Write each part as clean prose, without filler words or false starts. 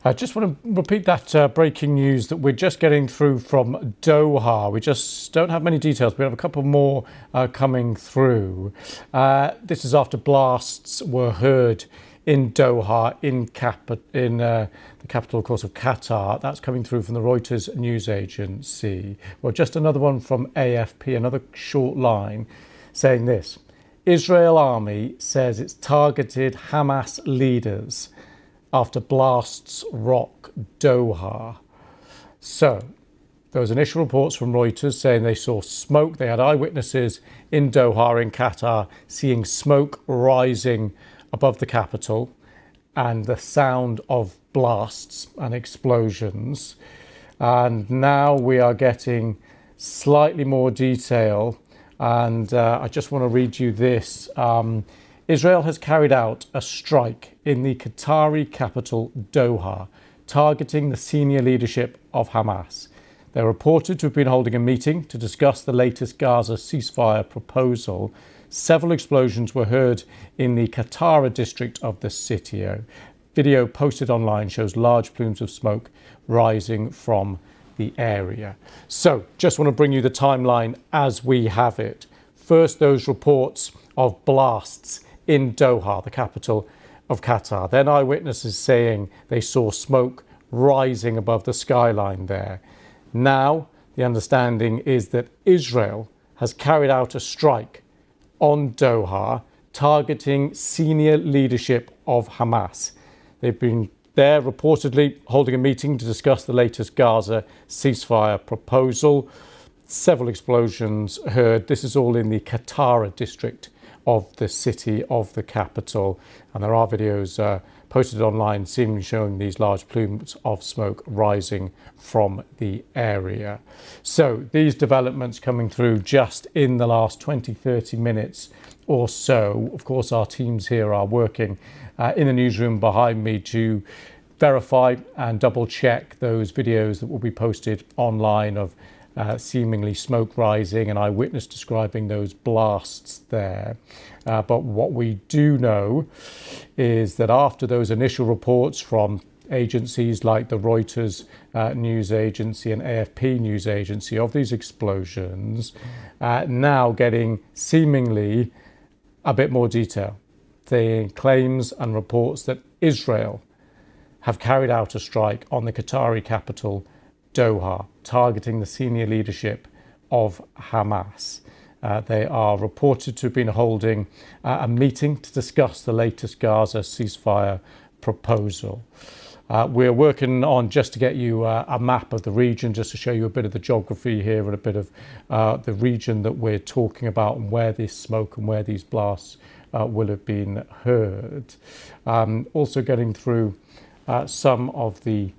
I just want to repeat that breaking news that we're just getting through from Doha. We just don't have many details. We have a couple more coming through. This is after blasts were heard in Doha, in the capital, of course, of Qatar. That's coming through from the Reuters news agency. Well, just another one from AFP, another short line saying this. Israel army says it's targeted Hamas leaders after blasts rock Doha. So, there was initial reports from Reuters saying they saw smoke. They had eyewitnesses in Doha, in Qatar, seeing smoke rising above the capital and the sound of blasts and explosions. And now we are getting slightly more detail. And I just want to read you this. Israel has carried out a strike in the Qatari capital, Doha, targeting the senior leadership of Hamas. They're reported to have been holding a meeting to discuss the latest Gaza ceasefire proposal. Several explosions were heard in the Qatari district of the city. Video posted online shows large plumes of smoke rising from the area. So, just want to bring you the timeline as we have it. First, those reports of blasts in Doha, the capital of Qatar. Then eyewitnesses saying they saw smoke rising above the skyline there. Now, the understanding is that Israel has carried out a strike on Doha, targeting senior leadership of Hamas. They've been there reportedly holding a meeting to discuss the latest Gaza ceasefire proposal. Several explosions heard. This is all in the Qatari district of the city of the capital. And there are videos posted online seemingly showing these large plumes of smoke rising from the area. So these developments coming through just in the last 20-30 minutes or so. Of course, our teams here are working in the newsroom behind me to verify and double check those videos that will be posted online of seemingly smoke rising and eyewitness describing those blasts there. But what we do know is that after those initial reports from agencies like the Reuters news agency and AFP news agency of these explosions, now getting seemingly a bit more detail. The claims and reports that Israel have carried out a strike on the Qatari capital, Doha, targeting the senior leadership of Hamas. They are reported to have been holding a meeting to discuss the latest Gaza ceasefire proposal. We're working on just to get you a map of the region, just to show you a bit of the geography here and a bit of the region that we're talking about and where this smoke and where these blasts will have been heard. Also getting through some of the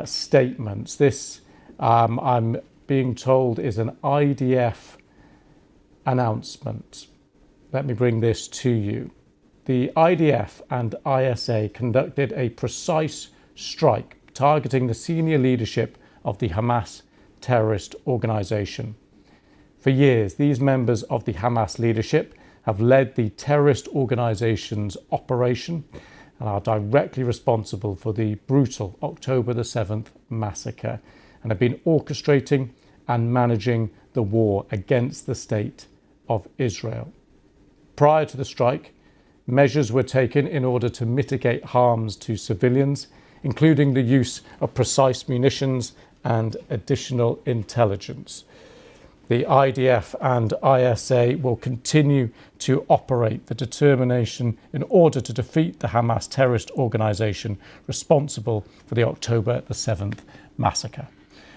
statements. This, I'm being told, is an IDF announcement. Let me bring this to you. The IDF and ISA conducted a precise strike targeting the senior leadership of the Hamas terrorist organization. For years, these members of the Hamas leadership have led the terrorist organization's operation and are directly responsible for the brutal October the 7th massacre and have been orchestrating and managing the war against the state of Israel. Prior to the strike, measures were taken in order to mitigate harms to civilians, including the use of precise munitions and additional intelligence. The IDF and ISA will continue to operate the determination in order to defeat the Hamas terrorist organization responsible for the October the 7th massacre.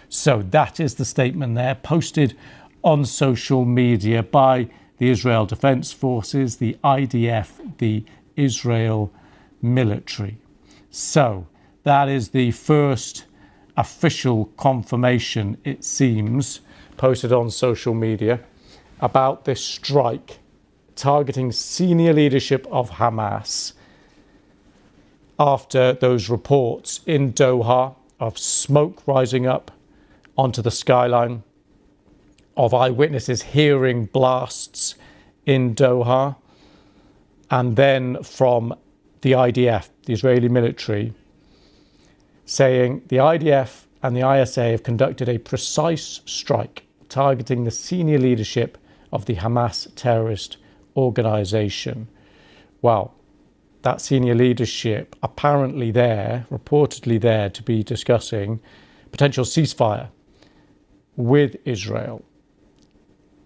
So that is the statement there, posted on social media by the Israel Defense Forces, the IDF, the Israel military. So that is the first official confirmation, it seems, posted on social media about this strike targeting senior leadership of Hamas after those reports in Doha of smoke rising up onto the skyline, of eyewitnesses hearing blasts in Doha, and then from the IDF, the Israeli military, saying the IDF and the ISA have conducted a precise strike targeting the senior leadership of the Hamas terrorist organization. Well, that senior leadership apparently reportedly there to be discussing potential ceasefire with Israel.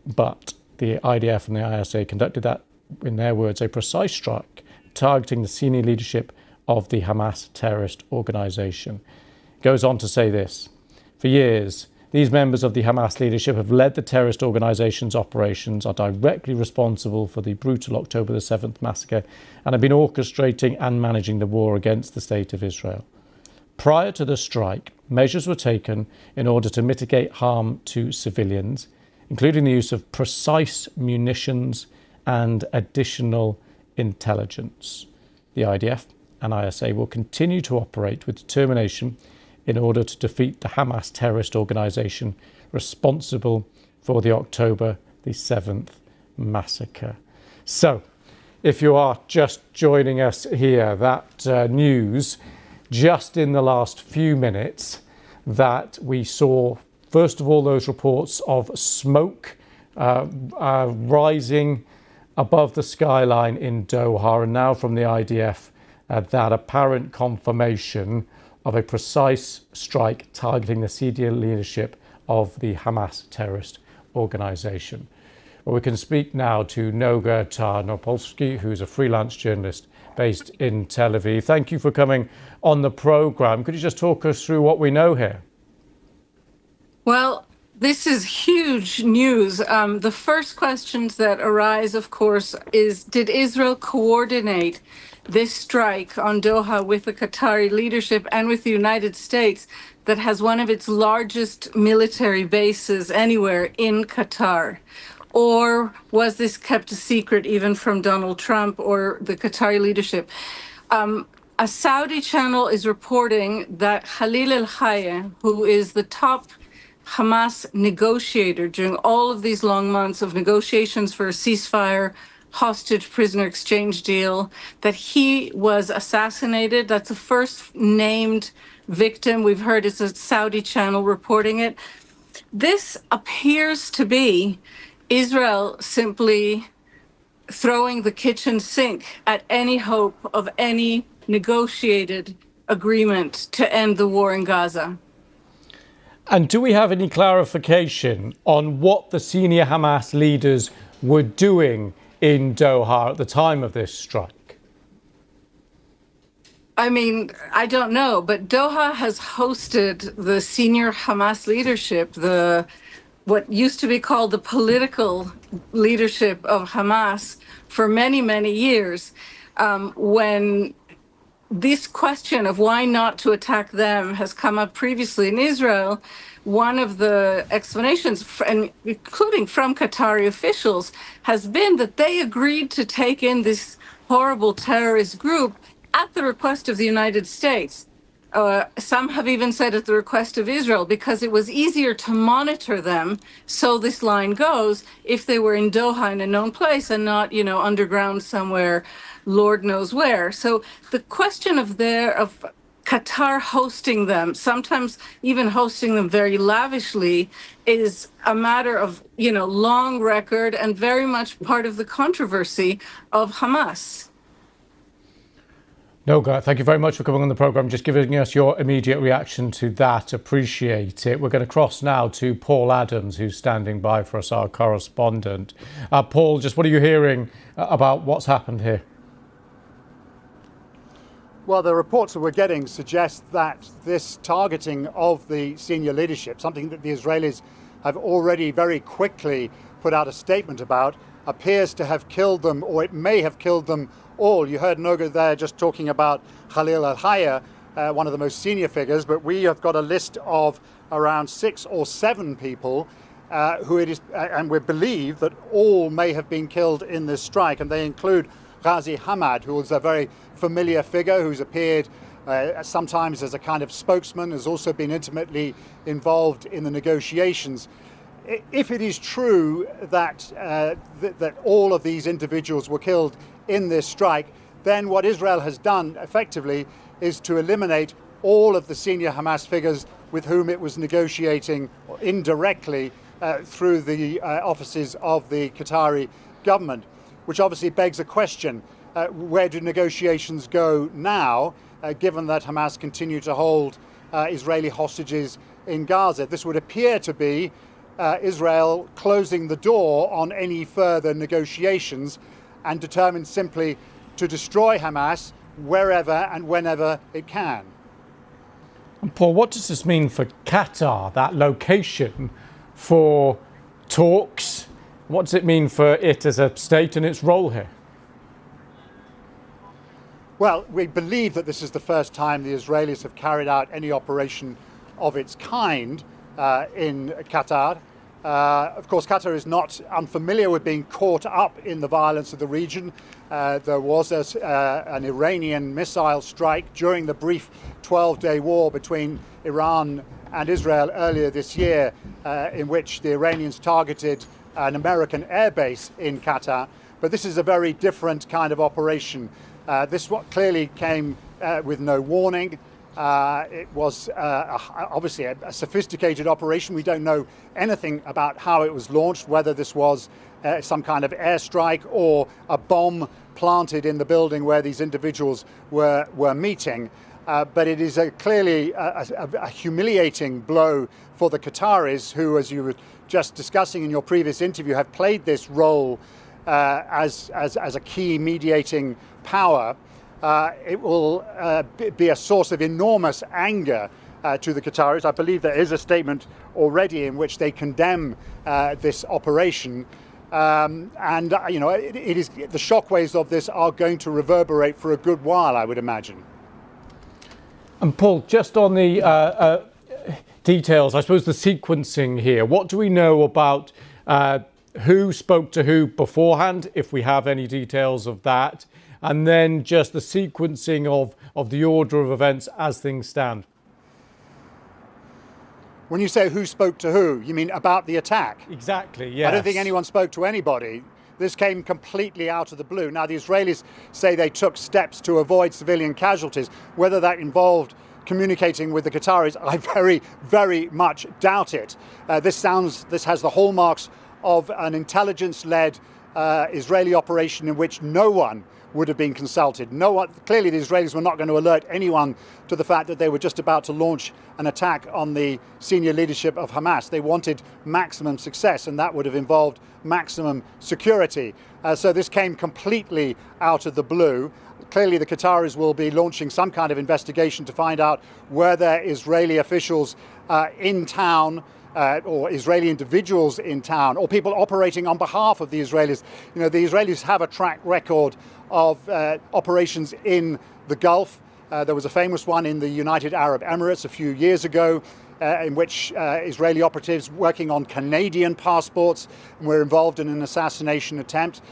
But the IDF and the ISA conducted that, in their words, a precise strike targeting the senior leadership of the Hamas terrorist organization. It goes on to say this: for years, these members of the Hamas leadership have led the terrorist organization's operations, are directly responsible for the brutal October the 7th massacre, and have been orchestrating and managing the war against the state of Israel. Prior to the strike, measures were taken in order to mitigate harm to civilians, including the use of precise munitions and additional intelligence. The IDF and ISA will continue to operate with determination in order to defeat the Hamas terrorist organization responsible for the October the 7th massacre. So, if you are just joining us here, that news just in the last few minutes that we saw, first of all, those reports of smoke rising above the skyline in Doha, and now from the IDF, that apparent confirmation of a precise strike targeting the senior leadership of the Hamas terrorist organization. Well, we can speak now to Noga Tarnopolsky, who's a freelance journalist based in Tel Aviv. Thank you for coming on the program. Could you just talk us through what we know here? Well, this is huge news. The first questions that arise, of course, is did Israel coordinate this strike on Doha with the Qatari leadership and with the United States that has one of its largest military bases anywhere in Qatar? Or was this kept a secret even from Donald Trump or the Qatari leadership? A Saudi channel is reporting that Khalil al-Hayya, who is the top Hamas negotiator during all of these long months of negotiations for a ceasefire, hostage prisoner exchange deal, that he was assassinated. That's the first named victim. We've heard it's a Saudi channel reporting it. This appears to be Israel simply throwing the kitchen sink at any hope of any negotiated agreement to end the war in Gaza. And do we have any clarification on what the senior Hamas leaders were doing in Doha at the time of this strike? I mean, I don't know, but Doha has hosted the senior Hamas leadership, what used to be called the political leadership of Hamas, for many, many years. When this question of why not to attack them has come up previously in Israel, one of the explanations, and including from Qatari officials, has been that they agreed to take in this horrible terrorist group at the request of the United States. Some have even said at the request of Israel, because it was easier to monitor them, so this line goes, if they were in Doha in a known place and not, underground somewhere, Lord knows where. So the question of Qatar hosting them, sometimes even hosting them very lavishly, is a matter of, long record and very much part of the controversy of Hamas. Noga, thank you very much for coming on the programme, just giving us your immediate reaction to that. Appreciate it. We're going to cross now to Paul Adams, who's standing by for us, our correspondent. Paul, just what are you hearing about what's happened here? Well, the reports that we're getting suggest that this targeting of the senior leadership, something that the Israelis have already very quickly put out a statement about, appears to have killed them, or it may have killed them all. You heard Noga there just talking about Khalil al-Hayya, one of the most senior figures, but we have got a list of around 6 or 7 people who it is, and we believe that all may have been killed in this strike, and they include Ghazi Hamad, who is a very familiar figure who's appeared sometimes as a kind of spokesman, has also been intimately involved in the negotiations. If it is true that that all of these individuals were killed in this strike, then what Israel has done effectively is to eliminate all of the senior Hamas figures with whom it was negotiating indirectly through the offices of the Qatari government, which obviously begs a question. Where do negotiations go now, given that Hamas continue to hold Israeli hostages in Gaza? This would appear to be Israel closing the door on any further negotiations and determined simply to destroy Hamas wherever and whenever it can. And Paul, what does this mean for Qatar, that location for talks? What does it mean for it as a state and its role here? Well, we believe that this is the first time the Israelis have carried out any operation of its kind in Qatar. Of course, Qatar is not unfamiliar with being caught up in the violence of the region. There was an Iranian missile strike during the brief 12-day war between Iran and Israel earlier this year, in which the Iranians targeted an American airbase in Qatar. But this is a very different kind of operation. This clearly came with no warning. It was obviously a sophisticated operation. We don't know anything about how it was launched, whether this was some kind of airstrike or a bomb planted in the building where these individuals were meeting. But it is clearly a humiliating blow for the Qataris, who, as you were just discussing in your previous interview, have played this role as a key mediating power. It will be a source of enormous anger to the Qataris. I believe there is a statement already in which they condemn this operation. And it is, the shockwaves of this are going to reverberate for a good while, I would imagine. And Paul, just on the details, I suppose the sequencing here, what do we know about who spoke to who beforehand, if we have any details of that, and then just the sequencing of the order of events as things stand? When you say who spoke to who, you mean about the attack? Exactly, yes. I don't think anyone spoke to anybody. This came completely out of the blue. Now, the Israelis say they took steps to avoid civilian casualties. Whether that involved communicating with the Qataris, I very, very much doubt it. This has the hallmarks of an intelligence-led Israeli operation in which no one would have been consulted. No one, clearly the Israelis were not going to alert anyone to the fact that they were just about to launch an attack on the senior leadership of Hamas. They wanted maximum success, and that would have involved maximum security. So this came completely out of the blue. Clearly the Qataris will be launching some kind of investigation to find out whether Israeli officials in town or Israeli individuals in town, or people operating on behalf of the Israelis. You know, the Israelis have a track record of operations in the Gulf. There was a famous one in the United Arab Emirates a few years ago, in which Israeli operatives working on Canadian passports were involved in an assassination attempt.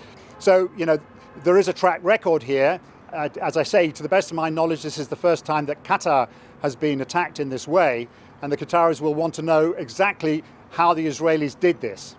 So, you know, there is a track record here. As I say, to the best of my knowledge, this is the first time that Qatar has been attacked in this way, and the Qataris will want to know exactly how the Israelis did this.